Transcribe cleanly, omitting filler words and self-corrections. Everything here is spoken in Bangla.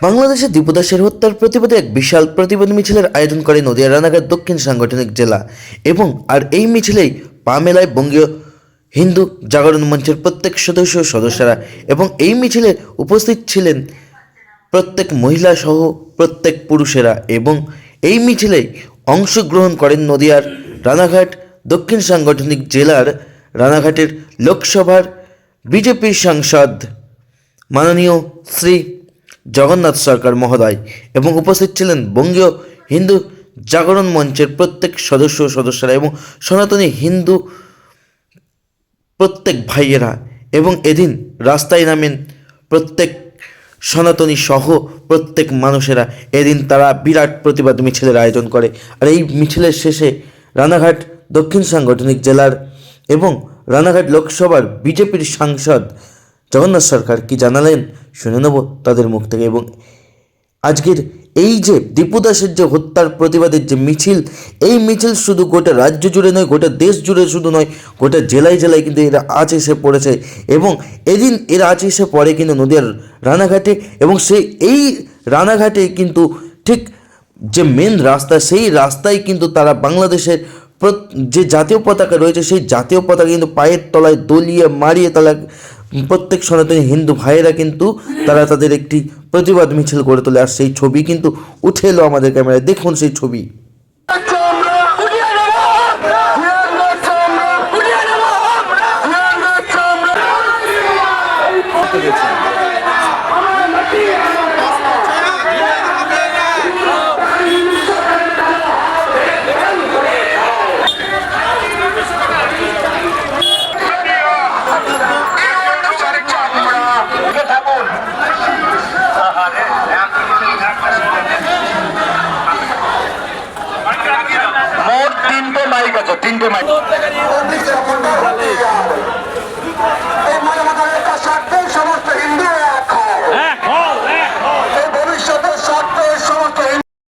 বাংলাদেশে দীপু দাসের হত্যার প্রতিবাদে এক বিশাল প্রতিবাদ মিছিলের আয়োজন করে নদিয়া রানাঘাট দক্ষিণ সাংগঠনিক জেলা এবং এই মিছিলেই পা মেলায় বঙ্গীয় হিন্দু জাগরণ মঞ্চের প্রত্যেক সদস্যরা এবং এই মিছিলে উপস্থিত ছিলেন প্রত্যেক মহিলা সহ প্রত্যেক পুরুষেরা এবং এই মিছিলে অংশগ্রহণ করেন নদিয়ার রানাঘাট দক্ষিণ সাংগঠনিক জেলার রানাঘাটের লোকসভার বিজেপির সাংসদ মাননীয় শ্রী জগন্নাথ সরকার মহোদয় এবং উপস্থিত ছিলেন বঙ্গীয় হিন্দু জাগরণ মঞ্চের প্রত্যেক সদস্যরা এবং সনাতনী হিন্দু প্রত্যেক ভাইয়েরা। এবং এদিন রাস্তায় নামেন প্রত্যেক সনাতনী সহ প্রত্যেক মানুষেরা। এদিন তারা বিরাট প্রতিবাদ মিছিলের আয়োজন করে। আর এই মিছিলের শেষে রানাঘাট দক্ষিণ সাংগঠনিক জেলার এবং রানাঘাট লোকসভার বিজেপির সাংসদ জগন্নাথ সরকার কি জানালেন শুনে নেব তাদের মুখ থেকে। এবং আজকের এই যে দীপু দাসের যে হত্যার প্রতিবাদের যে মিছিল, এই মিছিল শুধু গোটা রাজ্য জুড়ে নয়, গোটা দেশ জুড়ে শুধু নয়, গোটা জেলায় জেলায় কিন্তু এরা আজ এসে পড়েছে। এবং এদিন এরা আজ এসে পড়ে কিন্তু নদীয়ার রানাঘাটে এবং এই রানাঘাটে কিন্তু ঠিক যে মেন রাস্তা, সেই রাস্তায় কিন্তু তারা বাংলাদেশের যে জাতীয় পতাকা রয়েছে সেই জাতীয় পতাকা কিন্তু পায়ের তলায় দলিয়ে মারিয়ে তারা প্রত্যেক সনাতনী হিন্দু ভাইয়েরা কিন্তু তারা তাদের একটি প্রতিবাদ মিছিল গড়ে তোলে। আর সেই ছবি কিন্তু উঠে এলো আমাদের ক্যামেরায়, দেখুন সেই ছবি। তিনটে মাইক আছে, তিনটে মাইক।